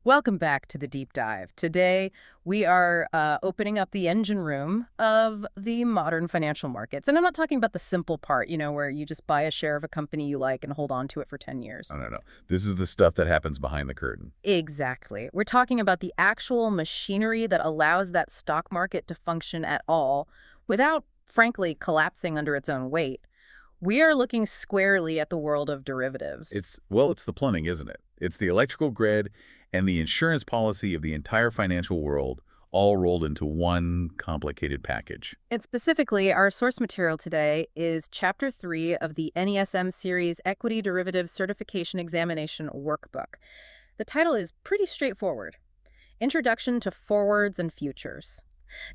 Welcome back to the deep dive. Today, we are opening up the engine room of the modern financial markets. And I'm not talking about the simple part, where you just buy a share of a company you like and hold on to it for 10 years. No. This is the stuff that happens behind the curtain. Exactly. We're talking about the actual machinery that allows that stock market to function at all without, frankly, collapsing under its own weight. We are looking squarely at the world of derivatives. It's the plumbing, isn't it? It's the electrical grid and the insurance policy of the entire financial world all rolled into one complicated package. And specifically, our source material today is Chapter 3 of the NISM Series Equity Derivatives Certification Examination Workbook. The title is pretty straightforward: Introduction to Forwards and Futures.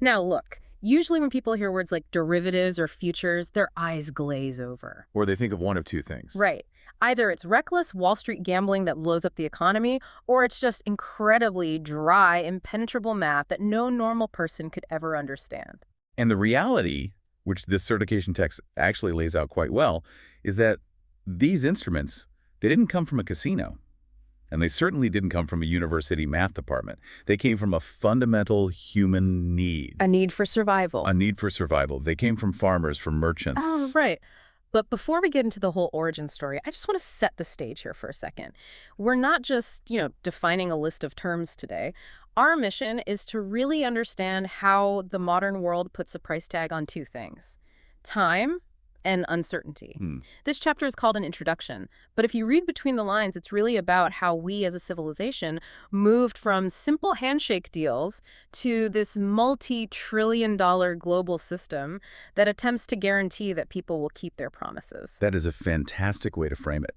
Now, look, usually when people hear words like derivatives or futures, their eyes glaze over. Or they think of one of two things. Right. Either it's reckless Wall Street gambling that blows up the economy, or it's just incredibly dry, impenetrable math that no normal person could ever understand. And the reality, which this certification text actually lays out quite well, is that these instruments, they didn't come from a casino. And they certainly didn't come from a university math department. They came from a fundamental human need. A need for survival. A need for survival. They came from farmers, from merchants. Oh, right. But before we get into the whole origin story, I just want to set the stage here for a second. We're not just, defining a list of terms today. Our mission is to really understand how the modern world puts a price tag on two things: time and uncertainty. This chapter is called an introduction, but if you read between the lines, it's really about how we as a civilization moved from simple handshake deals to this multi-trillion-dollar global system that attempts to guarantee that people will keep their promises. That is a fantastic way to frame it,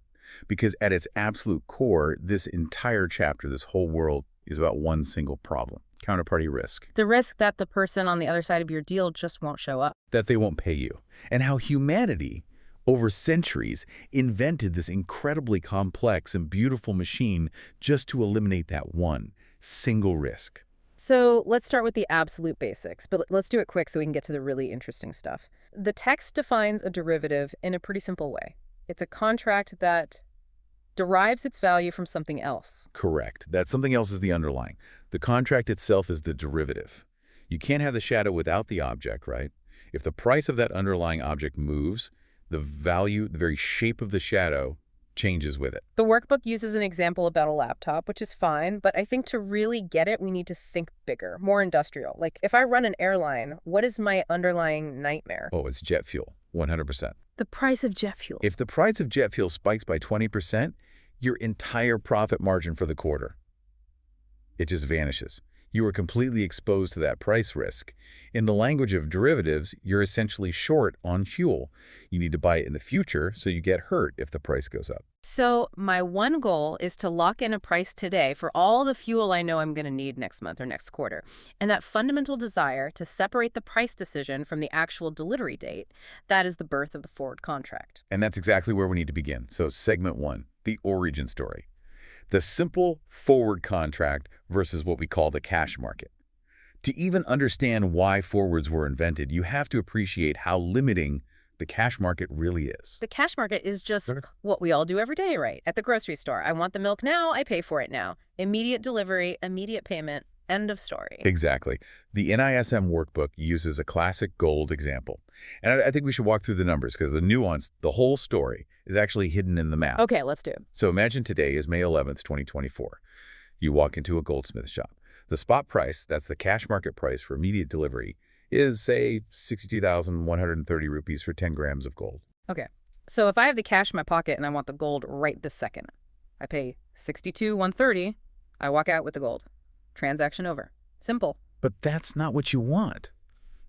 because at its absolute core, this entire chapter, this whole world, is about one single problem: counterparty risk. The risk that the person on the other side of your deal just won't show up. That they won't pay you. And how humanity, over centuries, invented this incredibly complex and beautiful machine just to eliminate that one single risk. So let's start with the absolute basics, but let's do it quick so we can get to the really interesting stuff. The text defines a derivative in a pretty simple way. It's a contract that derives its value from something else. Correct. That something else is the underlying. The contract itself is the derivative. You can't have the shadow without the object, right? If the price of that underlying object moves, the value, the very shape of the shadow, changes with it. The workbook uses an example about a laptop, which is fine, but I think to really get it, we need to think bigger, more industrial. Like, if I run an airline, what is my underlying nightmare? Oh, it's jet fuel, 100%. The price of jet fuel. If the price of jet fuel spikes by 20%, your entire profit margin for the quarter, it just vanishes. You are completely exposed to that price risk. In the language of derivatives, you're essentially short on fuel. You need to buy it in the future, so you get hurt if the price goes up. So my one goal is to lock in a price today for all the fuel I know I'm going to need next month or next quarter. And that fundamental desire to separate the price decision from the actual delivery date, that is the birth of the forward contract. And that's exactly where we need to begin. So segment 1, the origin story. The simple forward contract versus what we call the cash market. To even understand why forwards were invented, you have to appreciate how limiting the cash market really is. The cash market is just what we all do every day, right? At the grocery store, I want the milk now, I pay for it now. Immediate delivery, immediate payment, end of story. Exactly. The NISM workbook uses a classic gold example. And I think we should walk through the numbers because the nuance, the whole story, is actually hidden in the math. Okay, let's do it. So imagine today is May 11th, 2024. You walk into a goldsmith shop. The spot price, that's the cash market price for immediate delivery, is, say, 62,130 rupees for 10 grams of gold. Okay, so if I have the cash in my pocket and I want the gold right this second, I pay 62,130, I walk out with the gold. Transaction over. Simple. But that's not what you want.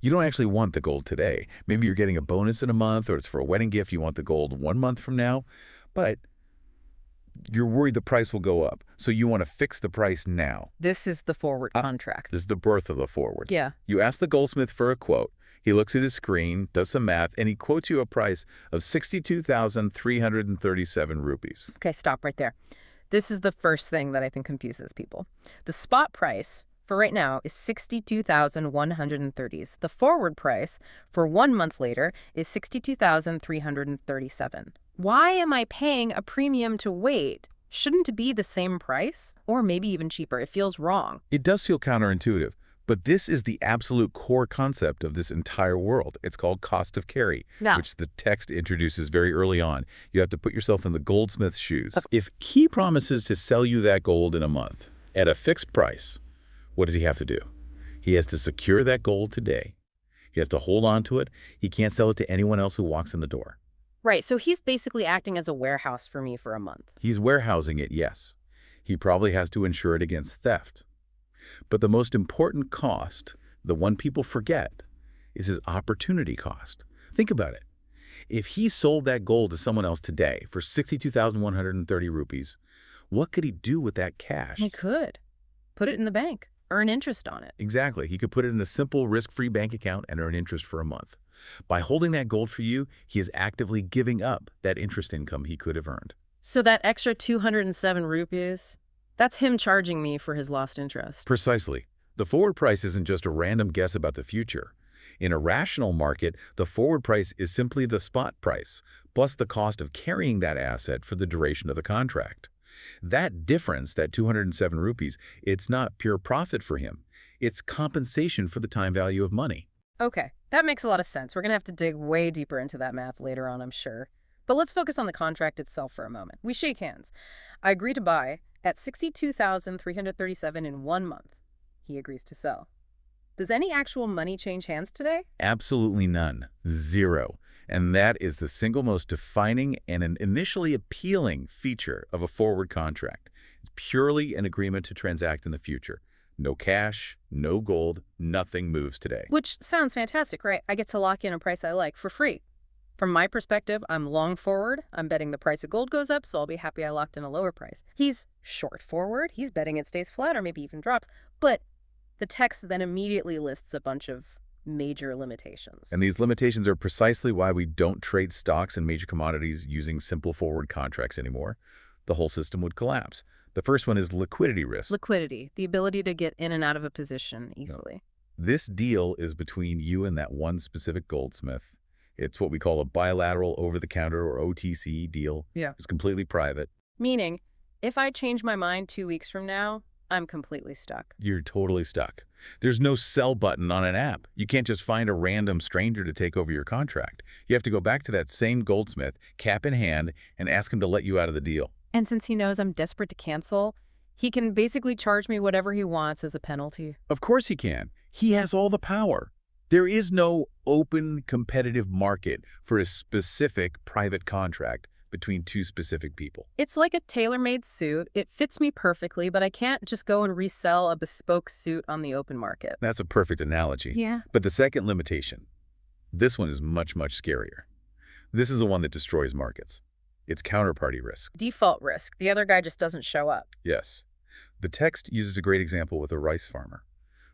You don't actually want the gold today. Maybe you're getting a bonus in a month, or it's for a wedding gift. You want the gold 1 month from now, but you're worried the price will go up. So you want to fix the price now. This is the forward contract. This is the birth of the forward. Yeah. You ask the goldsmith for a quote. He looks at his screen, does some math, and he quotes you a price of 62,337 rupees. Okay, stop right there. This is the first thing that I think confuses people. The spot price for right now is 62,130. The forward price for 1 month later is 62,337. Why am I paying a premium to wait Shouldn't it be the same price? Or maybe even cheaper? It feels wrong. It does feel counterintuitive, but this is the absolute core concept of this entire world. It's called cost of carry, Now, which the text introduces very early on. You have to put yourself in the goldsmith's shoes. of If he promises to sell you that gold in a month at a fixed price, what does he have to do? He has to secure that gold today. He has to hold on to it. He can't sell it to anyone else who walks in the door. Right, so he's basically acting as a warehouse for me for a month. He's warehousing it, yes. He probably has to insure it against theft. But the most important cost, the one people forget, is his opportunity cost. Think about it. If he sold that gold to someone else today for 62,130 rupees, what could he do with that cash? He could put it in the bank, earn interest on it. Exactly. He could put it in a simple risk-free bank account and earn interest for a month. By holding that gold for you, he is actively giving up that interest income he could have earned. So that extra 207 rupees, that's him charging me for his lost interest. Precisely. The forward price isn't just a random guess about the future. In a rational market, the forward price is simply the spot price, plus the cost of carrying that asset for the duration of the contract. That difference, that 207 rupees, it's not pure profit for him. It's compensation for the time value of money. Okay, that makes a lot of sense. We're going to have to dig way deeper into that math later on, I'm sure. But let's focus on the contract itself for a moment. We shake hands. I agree to buy at 62,337 in 1 month. He agrees to sell. Does any actual money change hands today? Absolutely none. Zero. And that is the single most defining and an initially appealing feature of a forward contract. It's purely an agreement to transact in the future. No cash, no gold, nothing moves today. Which sounds fantastic, right? I get to lock in a price I like for free. From my perspective, I'm long forward. I'm betting the price of gold goes up, so I'll be happy I locked in a lower price. He's short forward. He's betting it stays flat or maybe even drops. But the text then immediately lists a bunch of major limitations. And these limitations are precisely why we don't trade stocks and major commodities using simple forward contracts anymore. The whole system would collapse. The first one is liquidity risk. Liquidity, the ability to get in and out of a position easily. This deal is between you and that one specific goldsmith. It's what we call a bilateral over-the-counter or OTC deal. Yeah. It's completely private. Meaning, if I change my mind 2 weeks from now, I'm completely stuck. You're totally stuck. There's no sell button on an app. You can't just find a random stranger to take over your contract. You have to go back to that same goldsmith, cap in hand, and ask him to let you out of the deal. And since he knows I'm desperate to cancel, he can basically charge me whatever he wants as a penalty. Of course he can. He has all the power. There is no open competitive market for a specific private contract between two specific people. It's like a tailor-made suit. It fits me perfectly, but I can't just go and resell a bespoke suit on the open market. That's a perfect analogy. Yeah. But the second limitation, this one is much, much scarier. This is the one that destroys markets. It's counterparty risk. Default risk. The other guy just doesn't show up. Yes. The text uses a great example with a rice farmer.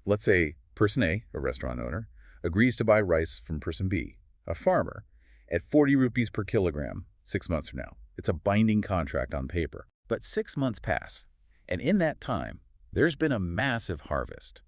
Let's say person A, a restaurant owner, agrees to buy rice from person B, a farmer, at 40 rupees per kilogram 6 months from now. It's a binding contract on paper. But 6 months pass, and in that time, there's been a massive harvest.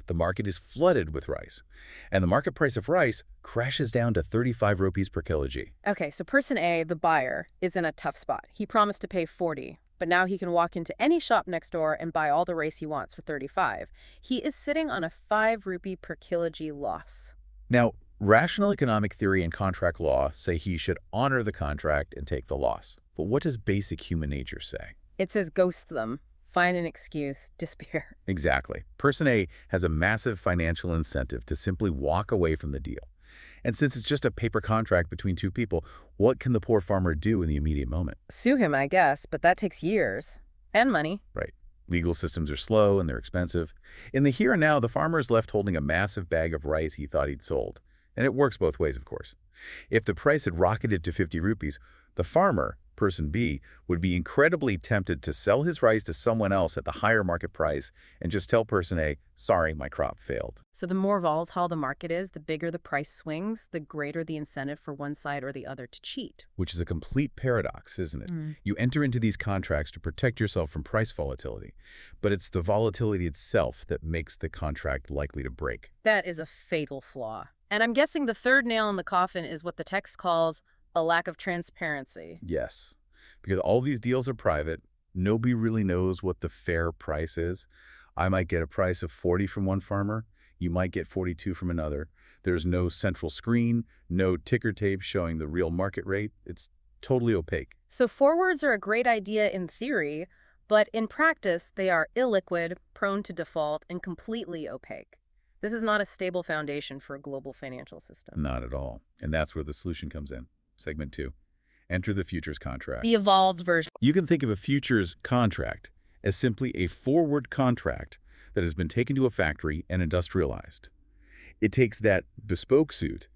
The market is flooded with rice, and the market price of rice crashes down to 35 rupees per kg. Okay, so person A, the buyer, is in a tough spot. He promised to pay 40, but now he can walk into any shop next door and buy all the rice he wants for 35. He is sitting on a 5 rupee per kg loss. Now, rational economic theory and contract law say he should honor the contract and take the loss. But what does basic human nature say? It says ghost them, find an excuse, disappear. Exactly. Person A has a massive financial incentive to simply walk away from the deal. And since it's just a paper contract between two people, what can the poor farmer do in the immediate moment? Sue him, I guess, but that takes years. And money. Right. Legal systems are slow and they're expensive. In the here and now, the farmer is left holding a massive bag of rice he thought he'd sold. And it works both ways, of course. If the price had rocketed to 50 rupees, the farmer, person B, would be incredibly tempted to sell his rice to someone else at the higher market price and just tell person A, sorry, my crop failed. So the more volatile the market is, the bigger the price swings, the greater the incentive for one side or the other to cheat. Which is a complete paradox, isn't it? You enter into these contracts to protect yourself from price volatility, but it's the volatility itself that makes the contract likely to break. That is a fatal flaw. And I'm guessing the third nail in the coffin is what the text calls a lack of transparency. Yes, because all these deals are private, Nobody really knows what the fair price is. I might get a price of 40 from one farmer. You might get 42 from another. There's no central screen, no ticker tape showing the real market rate. It's totally opaque. So forwards are a great idea in theory, but in practice, they are illiquid, prone to default, and completely opaque. This is not a stable foundation for a global financial system. Not at all. And that's where the solution comes in. Segment 2. Enter the futures contract. The evolved version. You can think of a futures contract as simply a forward contract that has been taken to a factory and industrialized. It takes that bespoke suit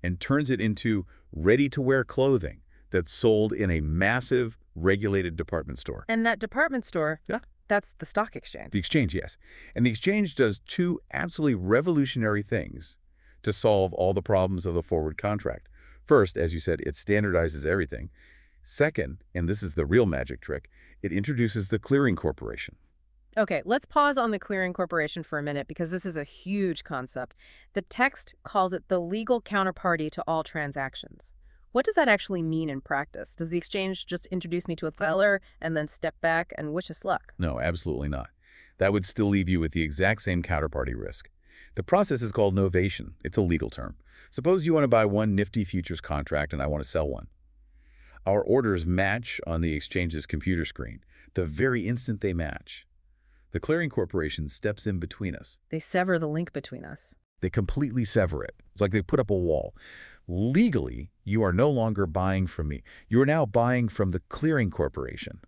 and turns it into ready-to-wear clothing that's sold in a massive, regulated department store. And that department store, Yeah. that's the stock exchange. The exchange, yes. And the exchange does two absolutely revolutionary things to solve all the problems of the forward contract. First, as you said, it standardizes everything. Second, and this is the real magic trick, it introduces the clearing corporation. Okay, let's pause on the clearing corporation for a minute because this is a huge concept. The text calls it the legal counterparty to all transactions. What does that actually mean in practice? Does the exchange just introduce me to a seller and then step back and wish us luck? No, absolutely not. That would still leave you with the exact same counterparty risk. The process is called novation. It's a legal term. Suppose you want to buy one nifty futures contract and I want to sell one. Our orders match on the exchange's computer screen. The very instant they match, the clearing corporation steps in between us. They sever the link between us. They completely sever it. It's like they put up a wall. Legally, you are no longer buying from me. You are now buying from the clearing corporation.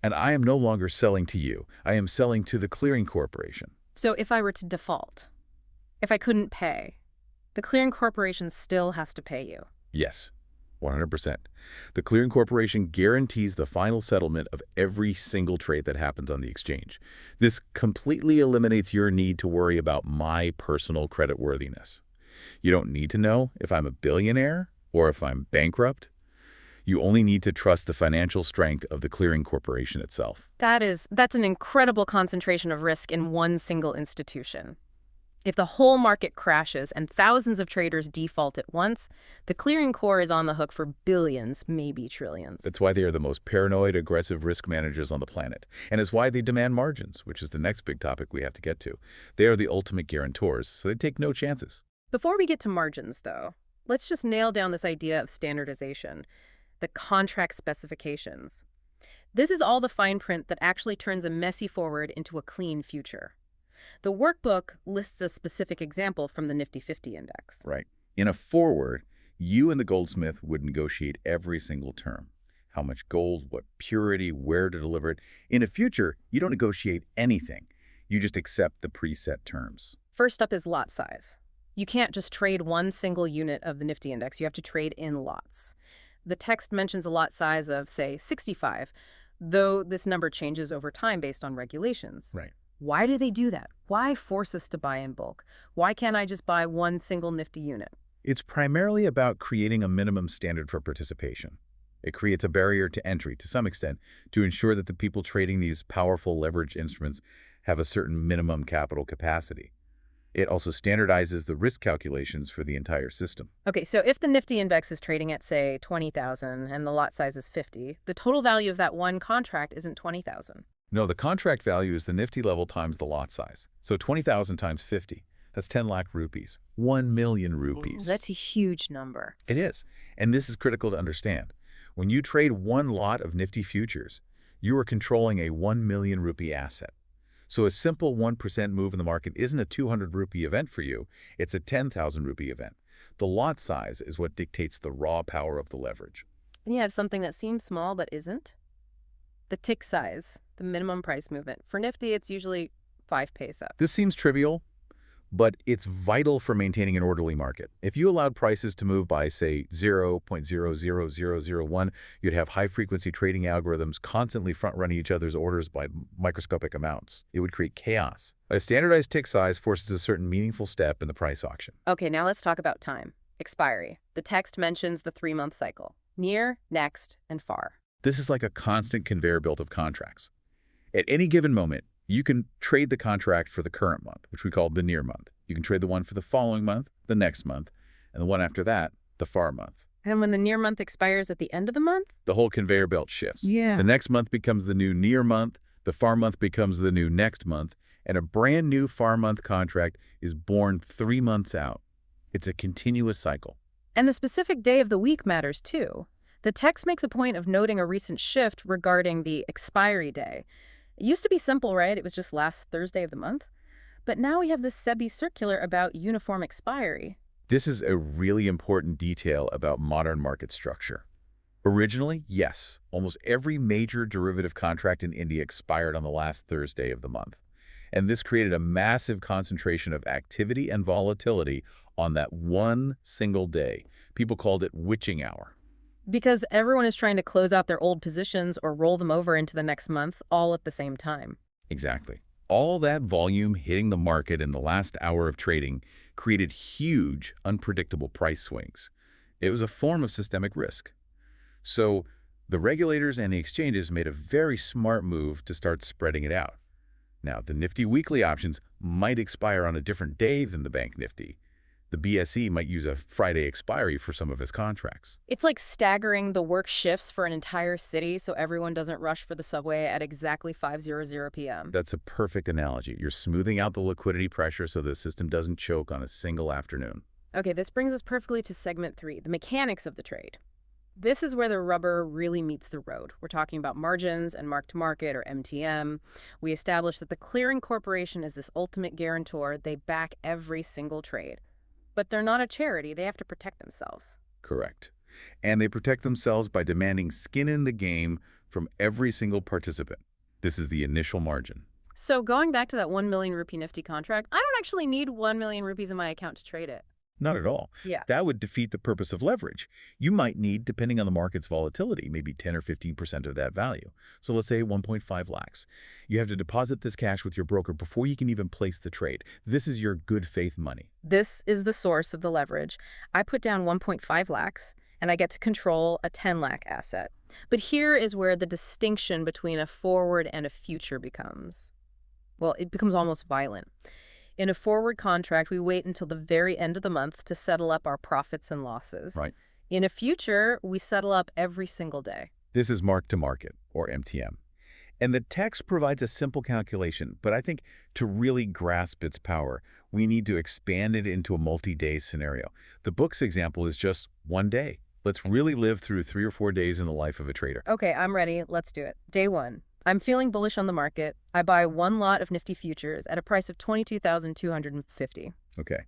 And I am no longer selling to you. I am selling to the clearing corporation. So if I were to default, if I couldn't pay, the clearing corporation still has to pay you. Yes, 100%. The clearing corporation guarantees the final settlement of every single trade that happens on the exchange. This completely eliminates your need to worry about my personal creditworthiness. You don't need to know if I'm a billionaire or if I'm bankrupt. You only need to trust the financial strength of the clearing corporation itself. That's an incredible concentration of risk in one single institution. If the whole market crashes and thousands of traders default at once, the clearing corp is on the hook for billions, maybe trillions. That's why they are the most paranoid, aggressive risk managers on the planet. And it's why they demand margins, which is the next big topic we have to get to. They are the ultimate guarantors, so they take no chances. Before we get to margins, though, let's just nail down this idea of standardization, the contract specifications. This is all the fine print that actually turns a messy forward into a clean future. The workbook lists a specific example from the Nifty 50 index. Right. In a forward, you and the goldsmith would negotiate every single term. How much gold, what purity, where to deliver it. In a future, you don't negotiate anything. You just accept the preset terms. First up is lot size. You can't just trade one single unit of the Nifty index. You have to trade in lots. The text mentions a lot size of, say, 65, though this number changes over time based on regulations. Right. Why do they do that? Why force us to buy in bulk? Why can't I just buy one single Nifty unit? It's primarily about creating a minimum standard for participation. It creates a barrier to entry, to some extent, to ensure that the people trading these powerful leverage instruments have a certain minimum capital capacity. It also standardizes the risk calculations for the entire system. Okay, so if the Nifty index is trading at, say, 20,000 and the lot size is 50, the total value of that one contract isn't 20,000. No, the contract value is the Nifty level times the lot size. So 20,000 times 50, that's 10 lakh rupees, 1 million rupees. That's a huge number. It is. And this is critical to understand. When you trade one lot of Nifty futures, you are controlling a 1 million rupee asset. So a simple 1% move in the market isn't a 200 rupee event for you, it's a 10,000 rupee event. The lot size is what dictates the raw power of the leverage. Then you have something that seems small but isn't. The tick size, the minimum price movement. For Nifty, it's usually 5 paisa. This seems trivial, but it's vital for maintaining an orderly market. If you allowed prices to move by, say, 0.00001, you'd have high-frequency trading algorithms constantly front-running each other's orders by microscopic amounts. It would create chaos. A standardized tick size forces a certain meaningful step in the price auction. Okay, now let's talk about time. Expiry. The text mentions the 3-month cycle. Near, next, and far. This is like a constant conveyor belt of contracts. At any given moment, you can trade the contract for the current month, which we call the near month. You can trade the one for the following month, the next month, and the one after that, the far month. And when the near month expires at the end of the month? The whole conveyor belt shifts. Yeah. The next month becomes the new near month, the far month becomes the new next month, and a brand new far month contract is born 3 months out. It's a continuous cycle. And the specific day of the week matters too. The text makes a point of noting a recent shift regarding the expiry day. It used to be simple, right? It was just last Thursday of the month. But now we have this SEBI circular about uniform expiry. This is a really important detail about modern market structure. Originally, yes, almost every major derivative contract in India expired on the last Thursday of the month. And this created a massive concentration of activity and volatility on that one single day. People called it witching hour. Because everyone is trying to close out their old positions or roll them over into the next month all at the same time. Exactly. All that volume hitting the market in the last hour of trading created huge, unpredictable price swings. It was a form of systemic risk. So the regulators and the exchanges made a very smart move to start spreading it out. Now, the Nifty weekly options might expire on a different day than the Bank Nifty. The BSE might use a Friday expiry for some of its contracts. It's like staggering the work shifts for an entire city so everyone doesn't rush for the subway at exactly 5:00 p.m. That's a perfect analogy. You're smoothing out the liquidity pressure so the system doesn't choke on a single afternoon. Okay, this brings us perfectly to segment 3, the mechanics of the trade. This is where the rubber really meets the road. We're talking about margins and mark-to-market, or MTM. We established that the clearing corporation is this ultimate guarantor. They back every single trade. But they're not a charity. They have to protect themselves. Correct. And they protect themselves by demanding skin in the game from every single participant. This is the initial margin. So going back to that 1 million rupee Nifty contract, I don't actually need 1 million rupees in my account to trade it. Not at all. Yeah. That would defeat the purpose of leverage. You might need, depending on the market's volatility, maybe 10 or 15% of that value. So let's say 1.5 lakhs. You have to deposit this cash with your broker before you can even place the trade. This is your good faith money. This is the source of the leverage. I put down 1.5 lakhs, and I get to control a 10 lakh asset. But here is where the distinction between a forward and a future becomes, well, it becomes almost violent. In a forward contract, we wait until the very end of the month to settle up our profits and losses. Right. In a future, we settle up every single day. This is mark-to-market, or MTM. And the text provides a simple calculation, but I think to really grasp its power, we need to expand it into a multi-day scenario. The book's example is just one day. Let's really live through 3 or 4 days in the life of a trader. Okay, I'm ready. Let's do it. Day 1. I'm feeling bullish on the market. I buy one lot of Nifty futures at a price of 22,250. Okay.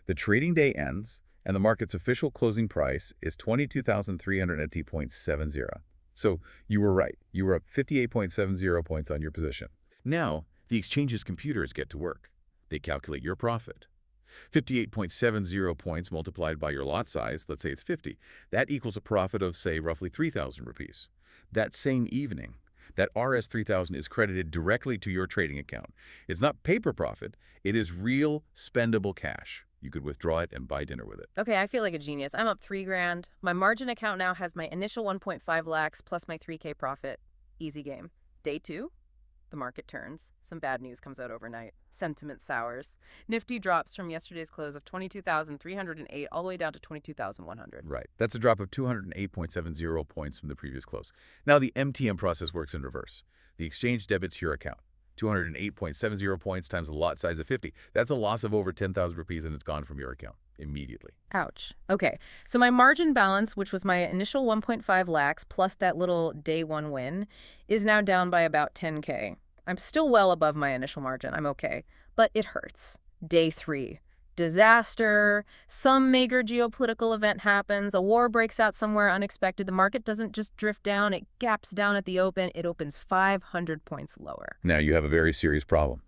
The trading day ends, and the market's official closing price is 22,380.70. So you were right. You were up 58.70 points on your position. Now, the exchange's computers get to work. They calculate your profit. 58.70 points multiplied by your lot size, let's say it's 50. That equals a profit of, say, roughly 3,000 rupees. That same evening, that RS3000 is credited directly to your trading account. It's not paper profit. It is real spendable cash. You could withdraw it and buy dinner with it. Okay, I feel like a genius. I'm up 3 grand. My margin account now has my initial 1.5 lakhs plus my 3K profit. Easy game. Day 2, the market turns. Some bad news comes out overnight. Sentiment sours. Nifty drops from yesterday's close of 22,308 all the way down to 22,100. Right. That's a drop of 208.70 points from the previous close. Now the MTM process works in reverse. The exchange debits your account. 208.70 points times a lot size of 50. That's a loss of over 10,000 rupees, and it's gone from your account immediately. Ouch. Okay, so my margin balance, which was my initial 1.5 lakhs plus that little day 1 win, is now down by about 10K. I'm still well above my initial margin. I'm okay, but it hurts. Day 3. Disaster. Some major geopolitical event happens. A war breaks out somewhere unexpected. The market doesn't just drift down. It gaps down at the open. It opens 500 points lower. Now you have a very serious problem.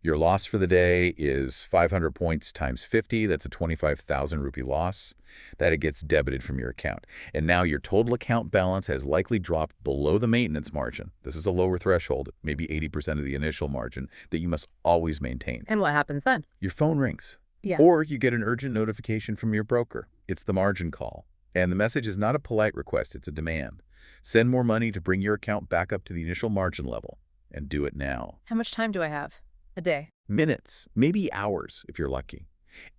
Your loss for the day is 500 points times 50. That's a 25,000 rupee loss. That it gets debited from your account. And now your total account balance has likely dropped below the maintenance margin. This is a lower threshold, maybe 80% of the initial margin that you must always maintain. And what happens then? Your phone rings. Yeah. Or you get an urgent notification from your broker. It's the margin call. And the message is not a polite request, it's a demand. Send more money to bring your account back up to the initial margin level. And do it now. How much time do I have? A day. Minutes, maybe hours if you're lucky.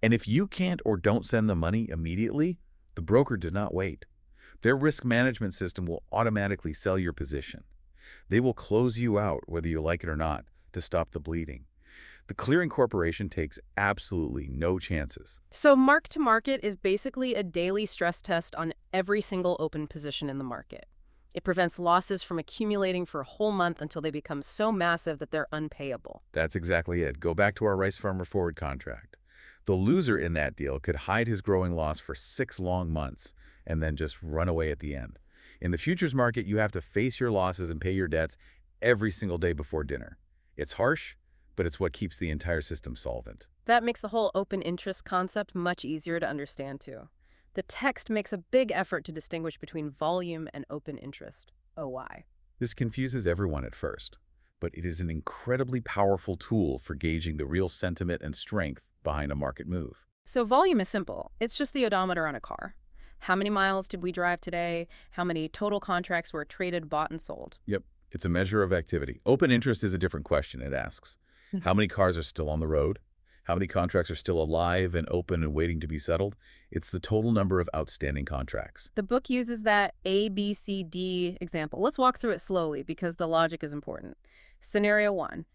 And if you can't or don't send the money immediately, The broker does not wait. Their risk management system will automatically sell your position. They will close you out, whether you like it or not, to stop the bleeding. The clearing corporation takes absolutely no chances. So mark-to-market is basically a daily stress test on every single open position in the market. It prevents losses from accumulating for a whole month until they become so massive that they're unpayable. That's exactly it. Go back to our rice farmer forward contract. The loser in that deal could hide his growing loss for 6 long months and then just run away at the end. In the futures market, you have to face your losses and pay your debts every single day before dinner. It's harsh, but it's what keeps the entire system solvent. That makes the whole open interest concept much easier to understand, too. The text makes a big effort to distinguish between volume and open interest, OI. This confuses everyone at first, but it is an incredibly powerful tool for gauging the real sentiment and strength behind a market move. So volume is simple. It's just the odometer on a car. How many miles did we drive today? How many total contracts were traded, bought, and sold? Yep, it's a measure of activity. Open interest is a different question. It asks, how many cars are still on the road? How many contracts are still alive and open and waiting to be settled? It's the total number of outstanding contracts. The book uses that A, B, C, D example. Let's walk through it slowly because the logic is important. Scenario 1.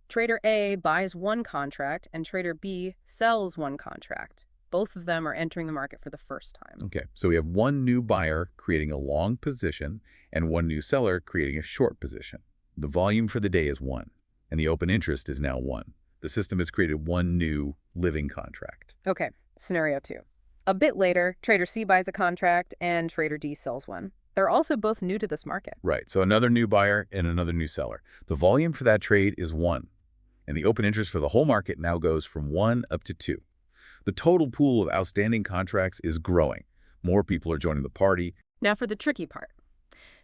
Trader A buys 1 contract and Trader B sells 1 contract. Both of them are entering the market for the first time. Okay, so we have 1 new buyer creating a long position and 1 new seller creating a short position. The volume for the day is 1, and the open interest is now 1. The system has created 1 new living contract. Okay, scenario 2. A bit later, Trader C buys a contract and Trader D sells 1. They're also both new to this market. Right, so another new buyer and another new seller. The volume for that trade is 1, and the open interest for the whole market now goes from 1 up to 2. The total pool of outstanding contracts is growing. More people are joining the party. Now for the tricky part.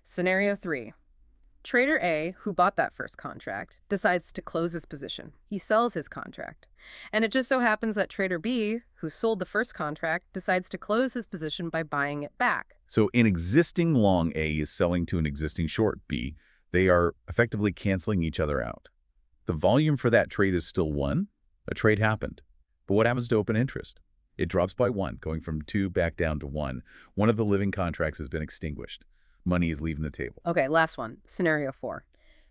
Scenario 3. Trader A, who bought that first contract, decides to close his position. He sells his contract. And it just so happens that Trader B, who sold the first contract, decides to close his position by buying it back. So an existing long A is selling to an existing short B. They are effectively canceling each other out. The volume for that trade is still 1. A trade happened. But what happens to open interest? It drops by 1, going from 2 back down to 1. One of the living contracts has been extinguished. Money is leaving the table. Okay, last one. Scenario 4.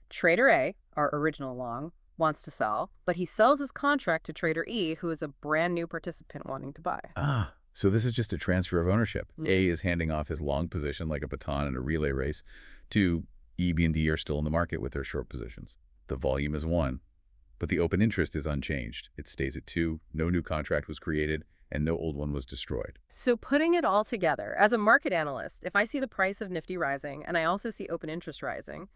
Trader A, our original long, wants to sell, but he sells his contract to Trader E, who is a brand new participant wanting to buy. So this is just a transfer of ownership. A is handing off his long position like a baton in a relay race to E, B, and D are still in the market with their short positions. The volume is 1, but the open interest is unchanged. It stays at 2. No new contract was created, and no old one was destroyed. So putting it all together, as a market analyst, if I see the price of Nifty rising and I also see open interest rising,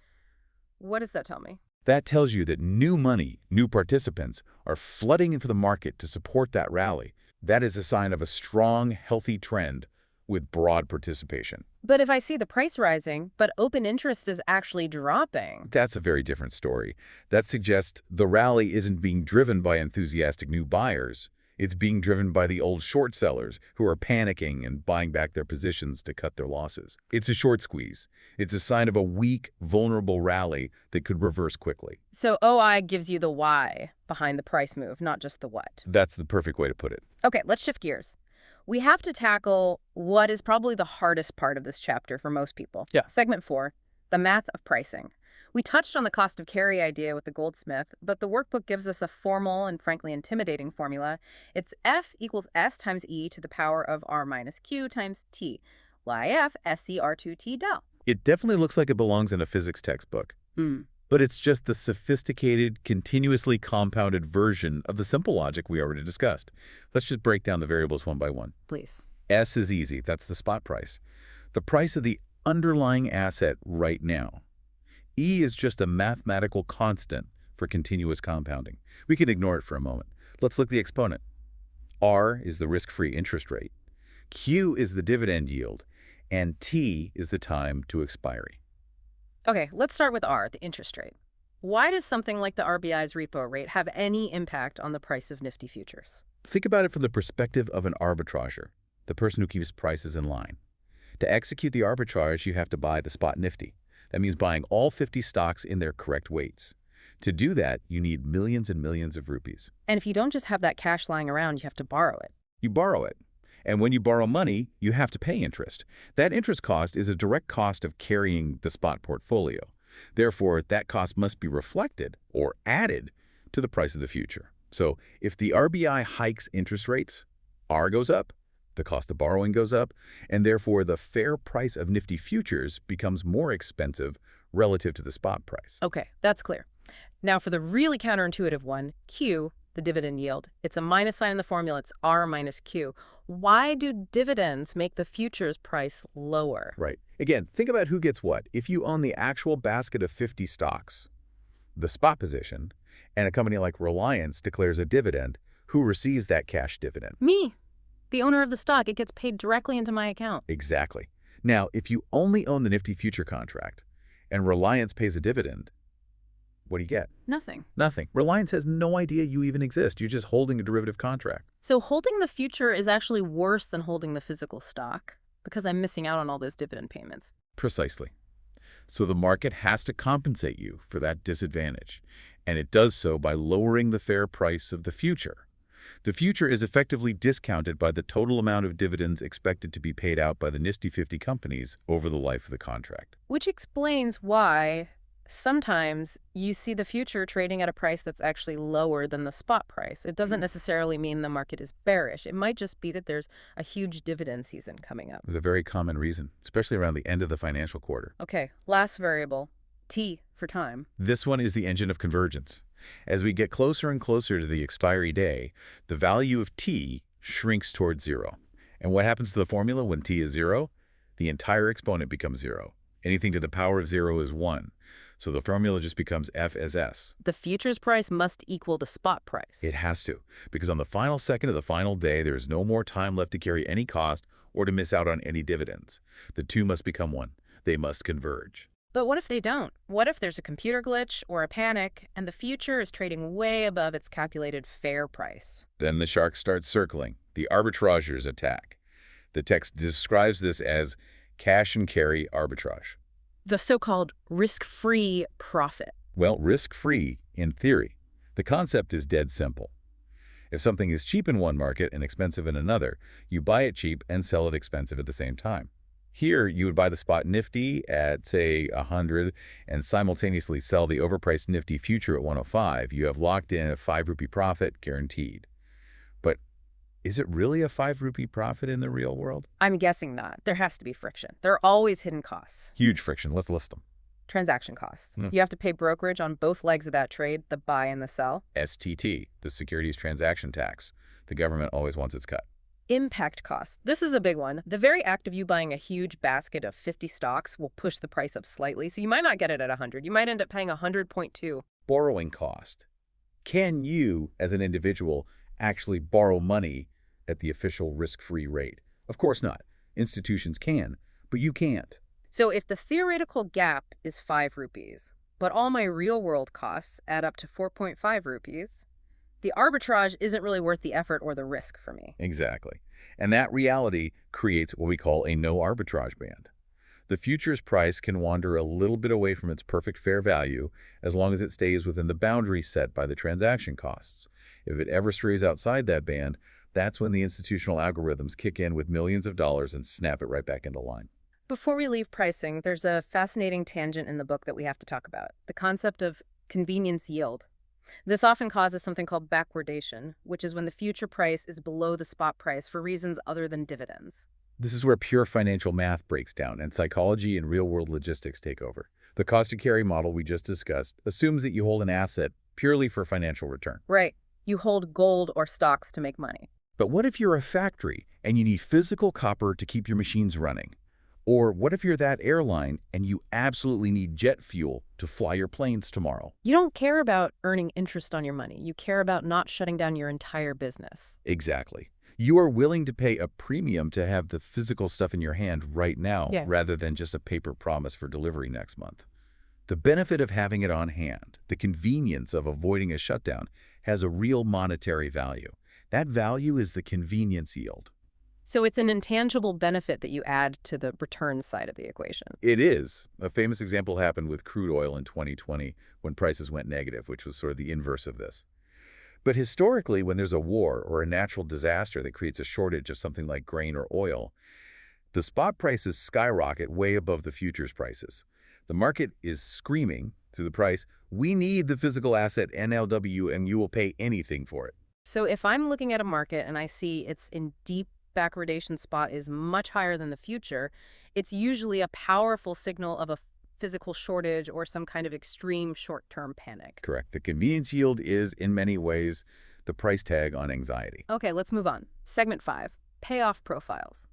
what does that tell me? That tells you that new money, new participants, are flooding into the market to support that rally. That is a sign of a strong, healthy trend with broad participation. But if I see the price rising, but open interest is actually dropping. That's a very different story. That suggests the rally isn't being driven by enthusiastic new buyers. It's being driven by the old short sellers who are panicking and buying back their positions to cut their losses. It's a short squeeze. It's a sign of a weak, vulnerable rally that could reverse quickly. So OI gives you the why behind the price move, not just the what. That's the perfect way to put it. Okay, let's shift gears. We have to tackle what is probably the hardest part of this chapter for most people. Yeah. Segment 4, the math of pricing. We touched on the cost of carry idea with the goldsmith, but the workbook gives us a formal and frankly intimidating formula. It's F equals S times E to the power of R minus Q times T. YF SCR2T del. It definitely looks like it belongs in a physics textbook. But it's just the sophisticated, continuously compounded version of the simple logic we already discussed. Let's just break down the variables one by one. Please. S is easy. That's the spot price. The price of the underlying asset right now. E is just a mathematical constant for continuous compounding. We can ignore it for a moment. Let's look at the exponent. R is the risk-free interest rate. Q is the dividend yield. And T is the time to expiry. Okay, let's start with R, the interest rate. Why does something like the RBI's repo rate have any impact on the price of Nifty futures? Think about it from the perspective of an arbitrager, the person who keeps prices in line. To execute the arbitrage, you have to buy the spot Nifty. That means buying all 50 stocks in their correct weights. To do that, you need millions and millions of rupees. And if you don't just have that cash lying around, you have to borrow it. You borrow it. And when you borrow money, you have to pay interest. That interest cost is a direct cost of carrying the spot portfolio. Therefore, that cost must be reflected or added to the price of the future. So if the RBI hikes interest rates, R goes up, the cost of borrowing goes up, and therefore the fair price of Nifty futures becomes more expensive relative to the spot price. Okay, that's clear. Now for the really counterintuitive one, Q, the dividend yield. It's a minus sign in the formula. It's R minus Q. Why do dividends make the futures price lower? Right. Again, think about who gets what. If you own the actual basket of 50 stocks, the spot position, and a company like Reliance declares a dividend, who receives that cash dividend? Me, the owner of the stock. It gets paid directly into my account. Exactly. Now, if you only own the Nifty future contract and Reliance pays a dividend, what do you get? Nothing. Nothing. Reliance has no idea you even exist. You're just holding a derivative contract. So holding the future is actually worse than holding the physical stock because I'm missing out on all those dividend payments. Precisely. So the market has to compensate you for that disadvantage, and it does so by lowering the fair price of the future. The future is effectively discounted by the total amount of dividends expected to be paid out by the Nifty 50 companies over the life of the contract. Which explains why sometimes you see the future trading at a price that's actually lower than the spot price. It doesn't necessarily mean the market is bearish. It might just be that there's a huge dividend season coming up. It's a very common reason, especially around the end of the financial quarter. Okay, last variable, T for time. This one is the engine of convergence. As we get closer and closer to the expiry day, the value of T shrinks towards zero. And what happens to the formula when T is zero? The entire exponent becomes zero. Anything to the power of zero is 1. So the formula just becomes F as S. The futures price must equal the spot price. It has to, because on the final second of the final day, there is no more time left to carry any cost or to miss out on any dividends. The two must become one. They must converge. But what if they don't? What if there's a computer glitch or a panic and the future is trading way above its calculated fair price? Then the shark starts circling. The arbitrageurs attack. The text describes this as cash and carry arbitrage. The so-called risk-free profit. Well, risk-free in theory. The concept is dead simple. If something is cheap in one market and expensive in another, you buy it cheap and sell it expensive at the same time. Here, you would buy the spot Nifty at, say, 100 and simultaneously sell the overpriced Nifty future at 105. You have locked in a 5 rupee profit guaranteed. But is it really a 5 rupee profit in the real world? I'm guessing not. There has to be friction. There are always hidden costs. Huge friction. Let's list them. Transaction costs. You have to pay brokerage on both legs of that trade, the buy and the sell. STT, the Securities Transaction Tax. The government always wants its cut. Impact costs. This is a big one. The very act of you buying a huge basket of 50 stocks will push the price up slightly, so you might not get it at 100. You might end up paying 100.2. Borrowing cost. Can you, as an individual, actually borrow money at the official risk-free rate? Of course not. Institutions can, but you can't. So if the theoretical gap is 5 rupees, but all my real-world costs add up to 4.5 rupees, the arbitrage isn't really worth the effort or the risk for me. Exactly. And that reality creates what we call a no arbitrage band. The futures price can wander a little bit away from its perfect fair value as long as it stays within the boundaries set by the transaction costs. If it ever strays outside that band, that's when the institutional algorithms kick in with millions of dollars and snap it right back into line. Before we leave pricing, there's a fascinating tangent in the book that we have to talk about, the concept of convenience yield. This often causes something called backwardation, which is when the future price is below the spot price for reasons other than dividends. This is where pure financial math breaks down and psychology and real-world logistics take over. The cost-to-carry model we just discussed assumes that you hold an asset purely for financial return. Right. You hold gold or stocks to make money. But what if you're a factory and you need physical copper to keep your machines running? Or what if you're that airline and you absolutely need jet fuel to fly your planes tomorrow? You don't care about earning interest on your money. You care about not shutting down your entire business. Exactly. You are willing to pay a premium to have the physical stuff in your hand right now rather than just a paper promise for delivery next month. The benefit of having it on hand, the convenience of avoiding a shutdown, has a real monetary value. That value is the convenience yield. So it's an intangible benefit that you add to the return side of the equation. It is. A famous example happened with crude oil in 2020 when prices went negative, which was sort of the inverse of this. But historically, when there's a war or a natural disaster that creates a shortage of something like grain or oil, the spot prices skyrocket way above the futures prices. The market is screaming through the price, "We need the physical asset NLW and you will pay anything for it." So if I'm looking at a market and I see it's in deep backwardation spot is much higher than the future, it's usually a powerful signal of a physical shortage or some kind of extreme short-term panic. Correct. The convenience yield is, in many ways, the price tag on anxiety. Okay, let's move on. Segment 5, payoff profiles.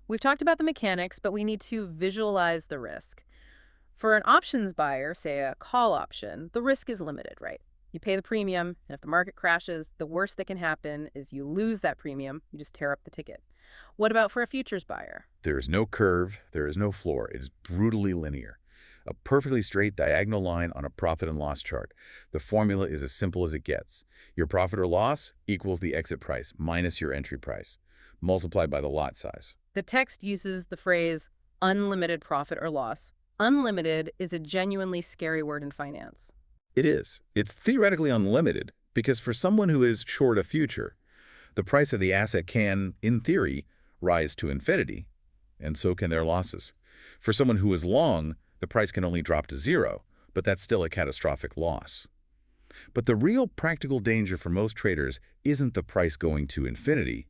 We've talked about the mechanics, but we need to visualize the risk. For an options buyer, say a call option, the risk is limited, right? You pay the premium, and if the market crashes, the worst that can happen is you lose that premium. You just tear up the ticket. What about for a futures buyer? There is no curve, there is no floor. It is brutally linear. A perfectly straight diagonal line on a profit and loss chart. The formula is as simple as it gets. Your profit or loss equals the exit price minus your entry price, multiplied by the lot size. The text uses the phrase unlimited profit or loss. Unlimited is a genuinely scary word in finance. It is. It's theoretically unlimited because for someone who is short a future, the price of the asset can, in theory, rise to infinity, and so can their losses. For someone who is long, the price can only drop to zero, but that's still a catastrophic loss. But the real practical danger for most traders isn't the price going to infinity,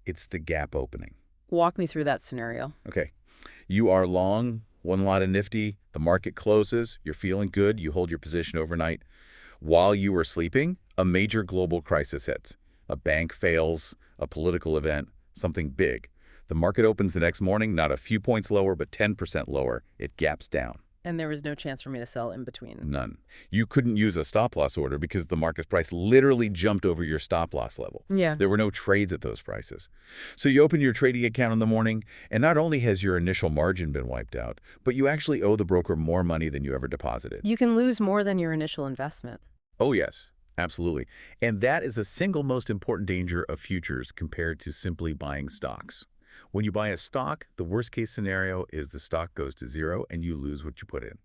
it's the gap opening. Walk me through that scenario. Okay, you are long, one lot of Nifty, the market closes, you're feeling good, you hold your position overnight. While you were sleeping, a major global crisis hits. A bank fails, a political event, something big. The market opens the next morning, not a few points lower, but 10% lower. It gaps down. And there was no chance for me to sell in between. None. You couldn't use a stop-loss order because the market price literally jumped over your stop-loss level. Yeah. There were no trades at those prices. So you open your trading account in the morning, and not only has your initial margin been wiped out, but you actually owe the broker more money than you ever deposited. You can lose more than your initial investment. Oh, yes. Absolutely. And that is the single most important danger of futures compared to simply buying stocks. When you buy a stock, the worst-case scenario is the stock goes to zero and you lose what you put in.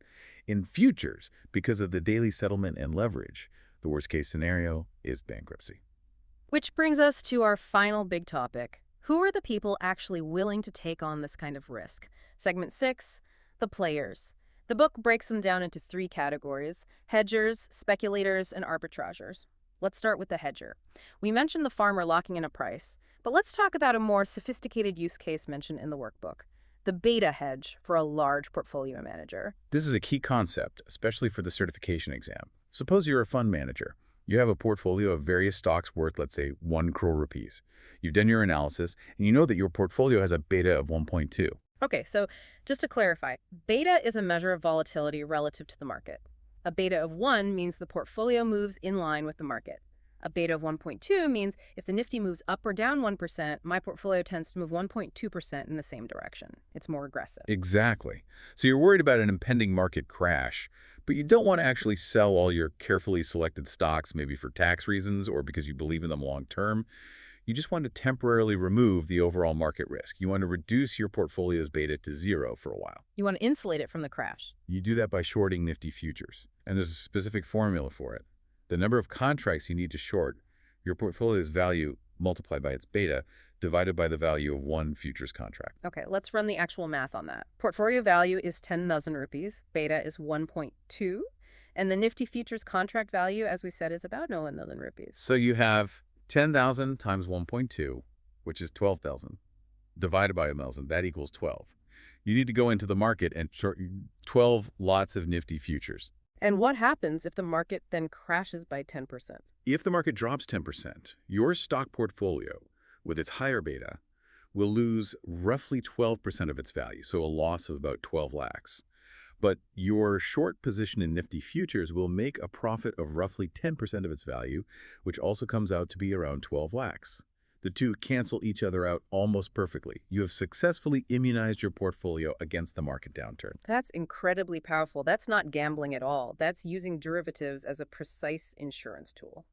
In futures, because of the daily settlement and leverage, the worst-case scenario is bankruptcy. Which brings us to our final big topic. Who are the people actually willing to take on this kind of risk? Segment 6, the players. The book breaks them down into 3 categories: hedgers, speculators, and arbitrageurs. Let's start with the hedger. We mentioned the farmer locking in a price, but let's talk about a more sophisticated use case mentioned in the workbook, the beta hedge for a large portfolio manager. This is a key concept, especially for the certification exam. Suppose you're a fund manager. You have a portfolio of various stocks worth, let's say, 1 crore rupees. You've done your analysis, and you know that your portfolio has a beta of 1.2. Okay, so just to clarify, beta is a measure of volatility relative to the market. A beta of 1 means the portfolio moves in line with the market. A beta of 1.2 means if the Nifty moves up or down 1%, my portfolio tends to move 1.2% in the same direction. It's more aggressive. Exactly. So you're worried about an impending market crash, but you don't want to actually sell all your carefully selected stocks, maybe for tax reasons or because you believe in them long term. You just want to temporarily remove the overall market risk. You want to reduce your portfolio's beta to 0 for a while. You want to insulate it from the crash. You do that by shorting Nifty futures. And there's a specific formula for it. The number of contracts you need to short, your portfolio's value multiplied by its beta, divided by the value of 1 futures contract. Okay, let's run the actual math on that. Portfolio value is 10,000 rupees, beta is 1.2, and the Nifty futures contract value, as we said, is about 1,000 rupees. So you have 10,000 times 1.2, which is 12,000, divided by 1,000. That equals 12. You need to go into the market and short 12 lots of Nifty futures. And what happens if the market then crashes by 10%? If the market drops 10%, your stock portfolio, with its higher beta, will lose roughly 12% of its value, so a loss of about 12 lakhs. But your short position in Nifty futures will make a profit of roughly 10% of its value, which also comes out to be around 12 lakhs. The two cancel each other out almost perfectly. You have successfully immunized your portfolio against the market downturn. That's incredibly powerful. That's not gambling at all. That's using derivatives as a precise insurance tool.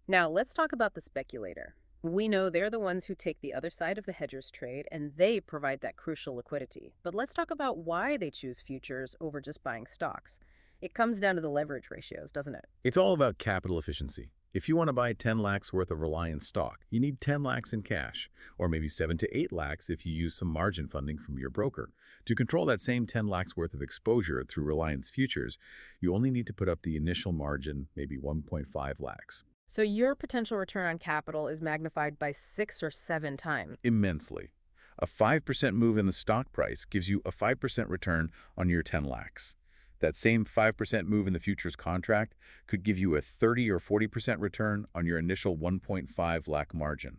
Now, let's talk about the speculator. We know they're the ones who take the other side of the hedger's trade, and they provide that crucial liquidity. But let's talk about why they choose futures over just buying stocks. It comes down to the leverage ratios, doesn't it? It's all about capital efficiency. If you want to buy 10 lakhs worth of Reliance stock, you need 10 lakhs in cash, or maybe 7 to 8 lakhs if you use some margin funding from your broker. To control that same 10 lakhs worth of exposure through Reliance futures, you only need to put up the initial margin, maybe 1.5 lakhs. So your potential return on capital is magnified by 6 or 7 times. Immensely. A 5% move in the stock price gives you a 5% return on your 10 lakhs. That same 5% move in the futures contract could give you a 30 or 40% return on your initial 1.5 lakh margin.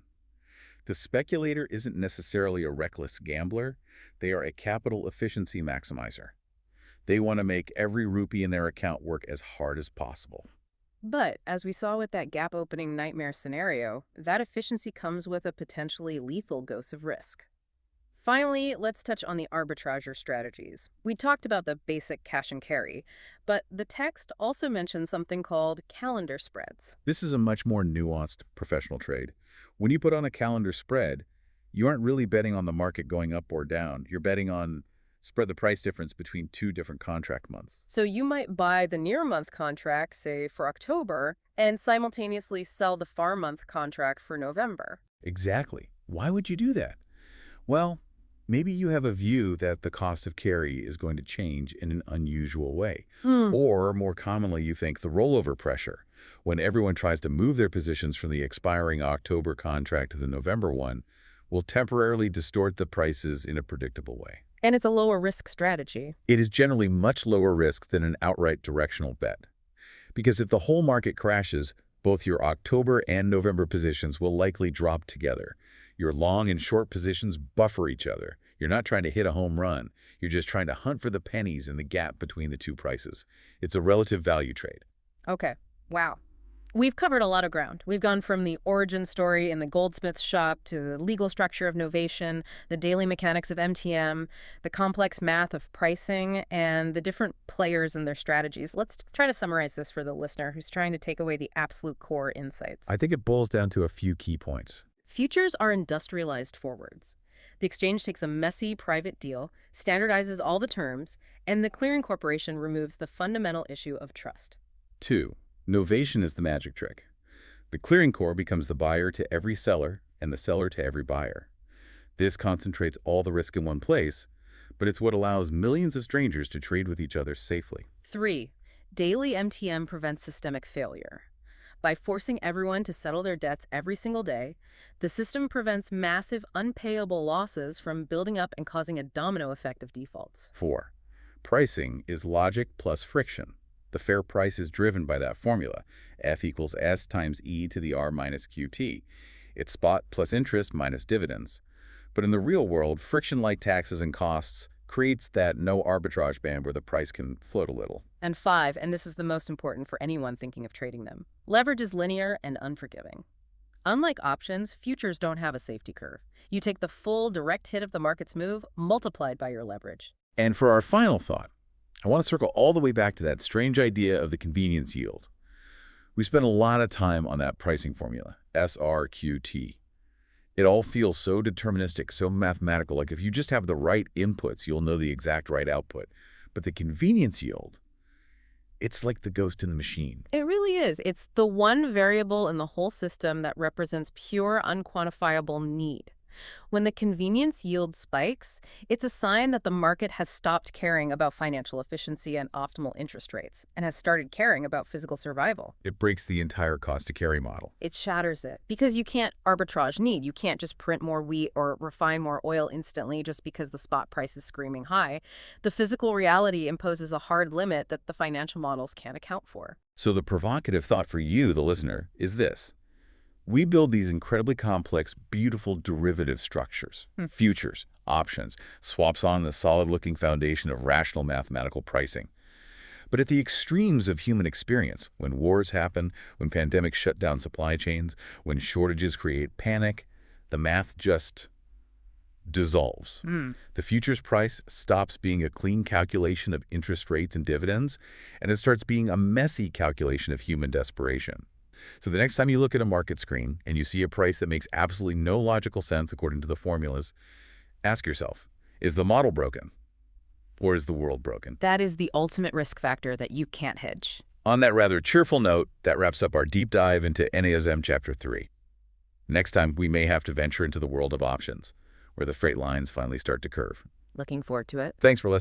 The speculator isn't necessarily a reckless gambler. They are a capital efficiency maximizer. They want to make every rupee in their account work as hard as possible. But, as we saw with that gap opening nightmare scenario, that efficiency comes with a potentially lethal dose of risk. Finally, let's touch on the arbitrager strategies. We talked about the basic cash and carry, but the text also mentions something called calendar spreads. This is a much more nuanced professional trade. When you put on a calendar spread, you aren't really betting on the market going up or down. You're betting on spread the price difference between two different contract months. So you might buy the near month contract, say for October, and simultaneously sell the far month contract for November. Exactly. Why would you do that? Well, maybe you have a view that the cost of carry is going to change in an unusual way. Or, more commonly, you think the rollover pressure, when everyone tries to move their positions from the expiring October contract to the November one, will temporarily distort the prices in a predictable way. And it's a lower risk strategy. It is generally much lower risk than an outright directional bet. Because if the whole market crashes, both your October and November positions will likely drop together. Your long and short positions buffer each other. You're not trying to hit a home run. You're just trying to hunt for the pennies in the gap between the two prices. It's a relative value trade. Okay. Wow. We've covered a lot of ground. We've gone from the origin story in the goldsmith shop to the legal structure of novation, the daily mechanics of MTM, the complex math of pricing, and the different players and their strategies. Let's try to summarize this for the listener who's trying to take away the absolute core insights. I think it boils down to a few key points. Futures are industrialized forwards. The exchange takes a messy private deal, standardizes all the terms, and the clearing corporation removes the fundamental issue of trust. 2. Novation is the magic trick. The clearing core becomes the buyer to every seller and the seller to every buyer. This concentrates all the risk in one place, but it's what allows millions of strangers to trade with each other safely. 3. Daily MTM prevents systemic failure. By forcing everyone to settle their debts every single day, the system prevents massive unpayable losses from building up and causing a domino effect of defaults. 4. Pricing is logic plus friction. The fair price is driven by that formula, F equals S times E to the R minus QT. It's spot plus interest minus dividends. But in the real world, friction like taxes and costs creates that no arbitrage band where the price can float a little. And 5, and this is the most important for anyone thinking of trading them, leverage is linear and unforgiving. Unlike options, futures don't have a safety curve. You take the full direct hit of the market's move multiplied by your leverage. And for our final thought, I want to circle all the way back to that strange idea of the convenience yield. We spent a lot of time on that pricing formula, SRQT. It all feels so deterministic, so mathematical, like if you just have the right inputs, you'll know the exact right output. But the convenience yield, it's like the ghost in the machine. It really is. It's the one variable in the whole system that represents pure, unquantifiable need. When the convenience yield spikes, it's a sign that the market has stopped caring about financial efficiency and optimal interest rates and has started caring about physical survival. It breaks the entire cost to carry model. It shatters it because you can't arbitrage need. You can't just print more wheat or refine more oil instantly just because the spot price is screaming high. The physical reality imposes a hard limit that the financial models can't account for. So the provocative thought for you, the listener, is this. We build these incredibly complex, beautiful derivative structures, futures, options, swaps on the solid-looking foundation of rational mathematical pricing. But at the extremes of human experience, when wars happen, when pandemics shut down supply chains, when shortages create panic, the math just dissolves. The futures price stops being a clean calculation of interest rates and dividends, and it starts being a messy calculation of human desperation. So the next time you look at a market screen and you see a price that makes absolutely no logical sense according to the formulas, ask yourself, is the model broken or is the world broken? That is the ultimate risk factor that you can't hedge. On that rather cheerful note, that wraps up our deep dive into NISM Chapter 3. Next time, we may have to venture into the world of options, where the freight lines finally start to curve. Looking forward to it. Thanks for listening.